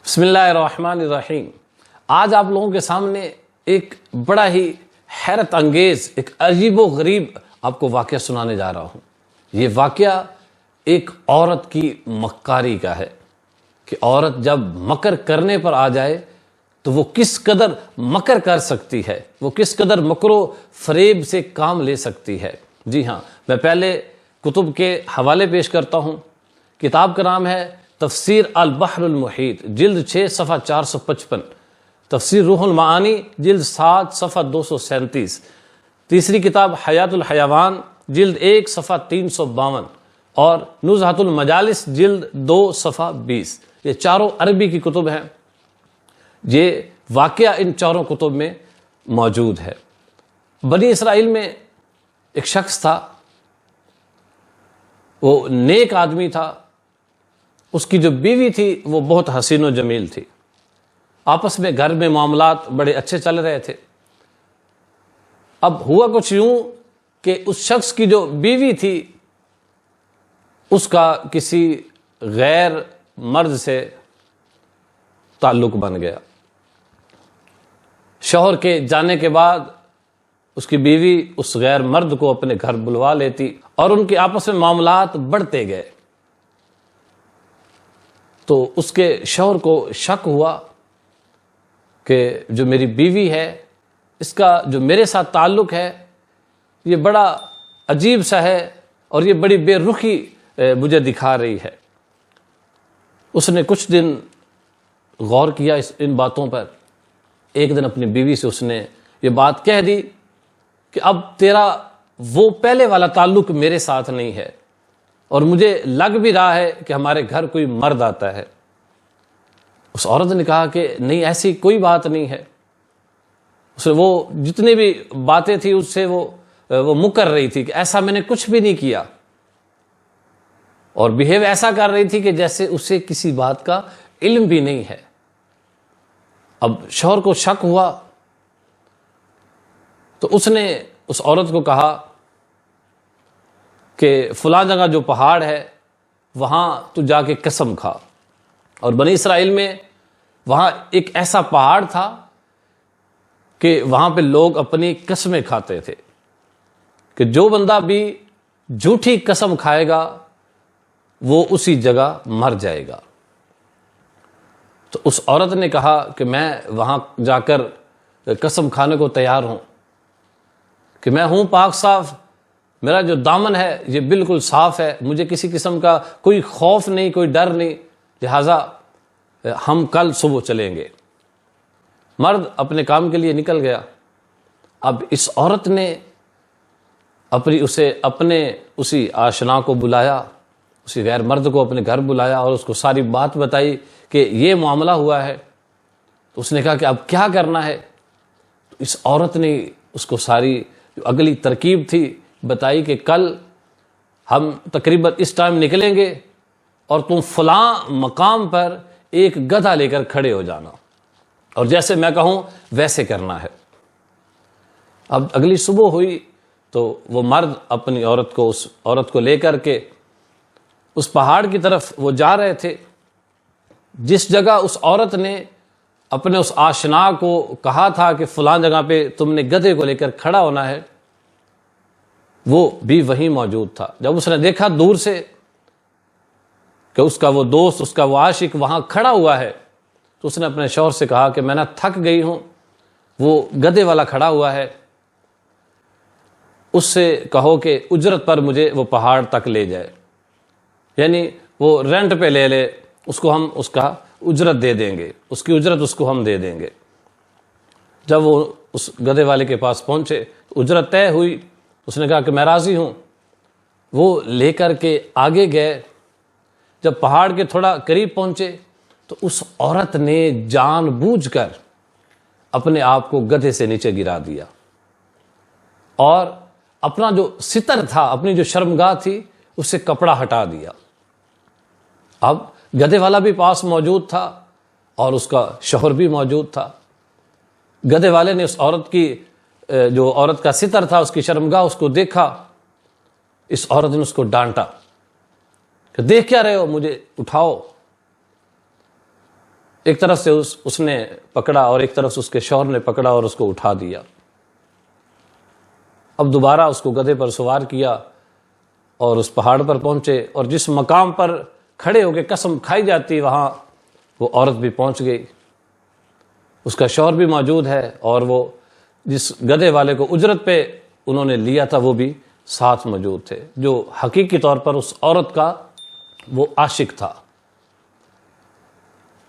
بسم اللہ الرحمن الرحیم۔ آج آپ لوگوں کے سامنے ایک بڑا ہی حیرت انگیز، ایک عجیب و غریب آپ کو واقعہ سنانے جا رہا ہوں۔ یہ واقعہ ایک عورت کی مکاری کا ہے کہ عورت جب مکر کرنے پر آ جائے تو وہ کس قدر مکر کر سکتی ہے، وہ کس قدر مکر و فریب سے کام لے سکتی ہے۔ جی ہاں، میں پہلے کتب کے حوالے پیش کرتا ہوں۔ کتاب کا نام ہے تفسیر البحر المحیط، جلد 6 صفحہ 455، تفسیر روح المعانی جلد 7 صفحہ 237، تیسری کتاب حیات الحیوان جلد 1 صفحہ 352 اور نزہۃ المجالس جلد 2 صفحہ 20۔ یہ چاروں عربی کی کتب ہیں۔ یہ واقعہ ان چاروں کتب میں موجود ہے۔ بنی اسرائیل میں ایک شخص تھا، وہ نیک آدمی تھا، اس کی جو بیوی تھی وہ بہت حسین و جمیل تھی، آپس میں گھر میں معاملات بڑے اچھے چل رہے تھے۔ اب ہوا کچھ یوں کہ اس شخص کی جو بیوی تھی اس کا کسی غیر مرد سے تعلق بن گیا۔ شوہر کے جانے کے بعد اس کی بیوی اس غیر مرد کو اپنے گھر بلوا لیتی اور ان کے آپس میں معاملات بڑھتے گئے۔ تو اس کے شوہر کو شک ہوا کہ جو میری بیوی ہے اس کا جو میرے ساتھ تعلق ہے یہ بڑا عجیب سا ہے اور یہ بڑی بے رخی مجھے دکھا رہی ہے۔ اس نے کچھ دن غور کیا ان باتوں پر۔ ایک دن اپنی بیوی سے اس نے یہ بات کہہ دی کہ اب تیرا وہ پہلے والا تعلق میرے ساتھ نہیں ہے اور مجھے لگ بھی رہا ہے کہ ہمارے گھر کوئی مرد آتا ہے۔ اس عورت نے کہا کہ نہیں، ایسی کوئی بات نہیں ہے۔ اسے وہ جتنی بھی باتیں تھیں اس سے وہ مکر رہی تھی کہ ایسا میں نے کچھ بھی نہیں کیا، اور بیہیو ایسا کر رہی تھی کہ جیسے اسے کسی بات کا علم بھی نہیں ہے۔ اب شوہر کو شک ہوا تو اس نے اس عورت کو کہا کہ فلاں جگہ جو پہاڑ ہے وہاں تو جا کے قسم کھا۔ اور بنی اسرائیل میں وہاں ایک ایسا پہاڑ تھا کہ وہاں پہ لوگ اپنی قسمیں کھاتے تھے کہ جو بندہ بھی جھوٹی قسم کھائے گا وہ اسی جگہ مر جائے گا۔ تو اس عورت نے کہا کہ میں وہاں جا کر قسم کھانے کو تیار ہوں کہ میں ہوں پاک صاف، میرا جو دامن ہے یہ بالکل صاف ہے، مجھے کسی قسم کا کوئی خوف نہیں، کوئی ڈر نہیں، لہٰذا ہم کل صبح چلیں گے۔ مرد اپنے کام کے لیے نکل گیا۔ اب اس عورت نے اپنے اسی آشنا کو بلایا، اسی غیر مرد کو اپنے گھر بلایا اور اس کو ساری بات بتائی کہ یہ معاملہ ہوا ہے۔ تو اس نے کہا کہ اب کیا کرنا ہے؟ تو اس عورت نے اس کو ساری جو اگلی ترکیب تھی بتائی کہ کل ہم تقریباً اس ٹائم نکلیں گے اور تم فلاں مقام پر ایک گدھا لے کر کھڑے ہو جانا اور جیسے میں کہوں ویسے کرنا ہے۔ اب اگلی صبح ہوئی تو وہ مرد اپنی اس عورت کو لے کر کے اس پہاڑ کی طرف وہ جا رہے تھے جس جگہ اس عورت نے اپنے اس آشنا کو کہا تھا کہ فلاں جگہ پہ تم نے گدھے کو لے کر کھڑا ہونا ہے، وہ بھی وہیں موجود تھا۔ جب اس نے دیکھا دور سے کہ اس کا وہ دوست، اس کا وہ عاشق وہاں کھڑا ہوا ہے تو اس نے اپنے شوہر سے کہا کہ میں نہ تھک گئی ہوں، وہ گدھے والا کھڑا ہوا ہے، اس سے کہو کہ اجرت پر مجھے وہ پہاڑ تک لے جائے، یعنی وہ رینٹ پہ لے لے، اس کو ہم اس کا اجرت دے دیں گے، اس کی اجرت اس کو ہم دے دیں گے۔ جب وہ اس گدھے والے کے پاس پہنچے اجرت طے ہوئی، اس نے کہا کہ میں راضی ہوں۔ وہ لے کر کے آگے گئے۔ جب پہاڑ کے تھوڑا قریب پہنچے تو اس عورت نے جان بوجھ کر اپنے آپ کو گدھے سے نیچے گرا دیا اور اپنا جو ستر تھا، اپنی جو شرمگاہ تھی، اس سے کپڑا ہٹا دیا۔ اب گدھے والا بھی پاس موجود تھا اور اس کا شوہر بھی موجود تھا۔ گدھے والے نے اس عورت کی جو عورت کا ستر تھا، اس کی شرمگاہ، اس کو دیکھا۔ اس عورت نے اس کو ڈانٹا کہ دیکھ کیا رہے ہو، مجھے اٹھاؤ۔ ایک طرف سے اس نے پکڑا اور ایک طرف سے اس کے شوہر نے پکڑا اور اس کو اٹھا دیا۔ اب دوبارہ اس کو گدھے پر سوار کیا اور اس پہاڑ پر پہنچے، اور جس مقام پر کھڑے ہو کے قسم کھائی جاتی وہاں وہ عورت بھی پہنچ گئی، اس کا شوہر بھی موجود ہے، اور وہ جس گدھے والے کو اجرت پہ انہوں نے لیا تھا وہ بھی ساتھ موجود تھے، جو حقیقی طور پر اس عورت کا وہ عاشق تھا۔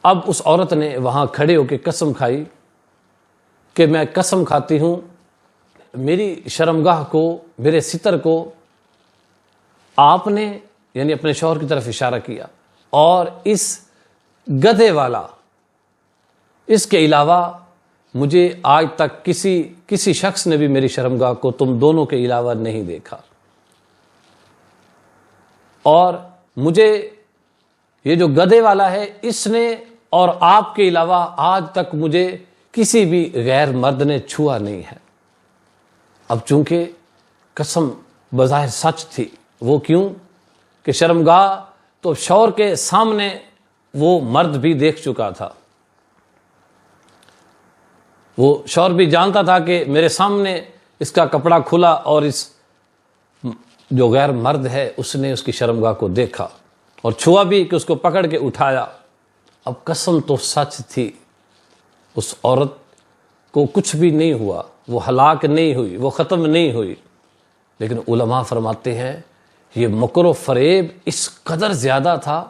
اب اس عورت نے وہاں کھڑے ہو کے قسم کھائی کہ میں قسم کھاتی ہوں میری شرمگاہ کو، میرے ستر کو آپ نے، یعنی اپنے شوہر کی طرف اشارہ کیا، اور اس گدھے والا، اس کے علاوہ مجھے آج تک کسی شخص نے بھی میری شرمگاہ کو تم دونوں کے علاوہ نہیں دیکھا، اور مجھے یہ جو گدھے والا ہے اس نے اور آپ کے علاوہ آج تک مجھے کسی بھی غیر مرد نے چھوا نہیں ہے۔ اب چونکہ قسم بظاہر سچ تھی، وہ کیوں کہ شرمگاہ تو شوہر کے سامنے وہ مرد بھی دیکھ چکا تھا، وہ شوہر بھی جانتا تھا کہ میرے سامنے اس کا کپڑا کھلا اور اس جو غیر مرد ہے اس نے اس کی شرمگاہ کو دیکھا اور چھوا بھی کہ اس کو پکڑ کے اٹھایا۔ اب قسم تو سچ تھی، اس عورت کو کچھ بھی نہیں ہوا، وہ ہلاک نہیں ہوئی، وہ ختم نہیں ہوئی، لیکن علماء فرماتے ہیں یہ مکر و فریب اس قدر زیادہ تھا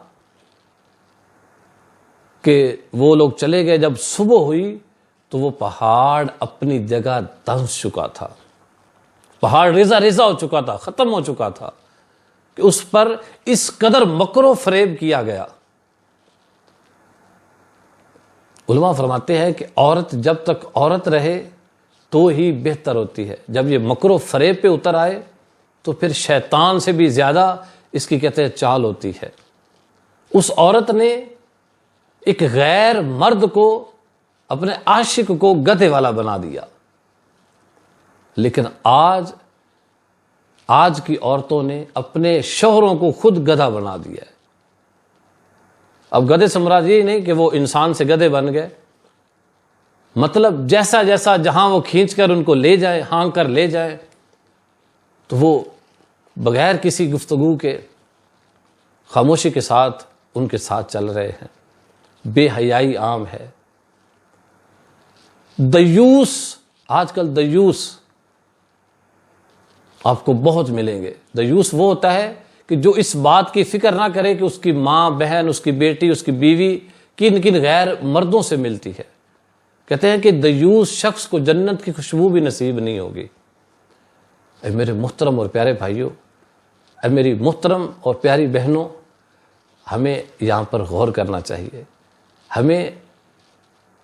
کہ وہ لوگ چلے گئے، جب صبح ہوئی تو وہ پہاڑ اپنی جگہ دھنس چکا تھا، پہاڑ ریزہ ریزہ ہو چکا تھا، ختم ہو چکا تھا کہ اس پر اس قدر مکر و فریب کیا گیا۔ علماء فرماتے ہیں کہ عورت جب تک عورت رہے تو ہی بہتر ہوتی ہے، جب یہ مکر و فریب پہ اتر آئے تو پھر شیطان سے بھی زیادہ اس کی کہتے ہیں چال ہوتی ہے۔ اس عورت نے ایک غیر مرد کو، اپنے عاشق کو گدھے والا بنا دیا، لیکن آج کی عورتوں نے اپنے شوہروں کو خود گدھا بنا دیا ہے۔ اب گدھے سے مراد یہ نہیں کہ وہ انسان سے گدھے بن گئے، مطلب جیسا جیسا جہاں وہ کھینچ کر ان کو لے جائیں، ہانک کر لے جائیں، تو وہ بغیر کسی گفتگو کے خاموشی کے ساتھ ان کے ساتھ چل رہے ہیں۔ بے حیائی عام ہے۔ دیوس، آج کل دیوس آپ کو بہت ملیں گے۔ دیوس وہ ہوتا ہے کہ جو اس بات کی فکر نہ کرے کہ اس کی ماں، بہن، اس کی بیٹی، اس کی بیوی کن کن غیر مردوں سے ملتی ہے۔ کہتے ہیں کہ دیوس شخص کو جنت کی خوشبو بھی نصیب نہیں ہوگی۔ اے میرے محترم اور پیارے بھائیوں، اے میری محترم اور پیاری بہنوں، ہمیں یہاں پر غور کرنا چاہیے۔ ہمیں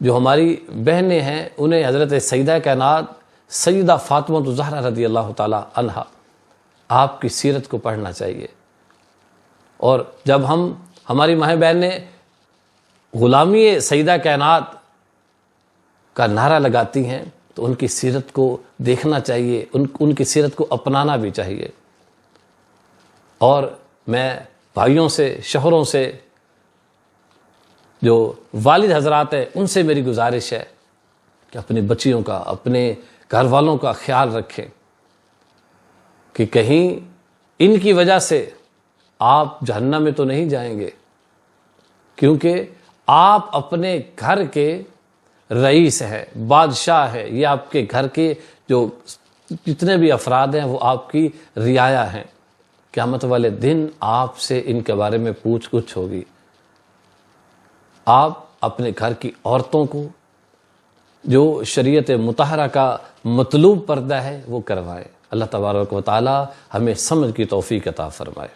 جو ہماری بہنیں ہیں انہیں حضرت سیدہ کائنات سیدہ فاطمہ الزہرا رضی اللہ تعالی عنہا آپ کی سیرت کو پڑھنا چاہیے، اور جب ہماری ماں بہنیں غلامی سیدہ کائنات کا نعرہ لگاتی ہیں تو ان کی سیرت کو دیکھنا چاہیے، ان کی سیرت کو اپنانا بھی چاہیے۔ اور میں بھائیوں سے، شوہروں سے، جو والد حضرات ہیں، ان سے میری گزارش ہے کہ اپنی بچیوں کا، اپنے گھر والوں کا خیال رکھیں کہ کہیں ان کی وجہ سے آپ جہنم میں تو نہیں جائیں گے، کیونکہ آپ اپنے گھر کے رئیس ہیں، بادشاہ ہے، یہ آپ کے گھر کے جو جتنے بھی افراد ہیں وہ آپ کی رعایا ہیں۔ قیامت والے دن آپ سے ان کے بارے میں پوچھ گچھ ہوگی۔ آپ اپنے گھر کی عورتوں کو جو شریعت مطہرہ کا مطلوب پردہ ہے وہ کروائیں۔ اللہ تبارک و تعالی ہمیں سمجھ کی توفیق عطا فرمائے۔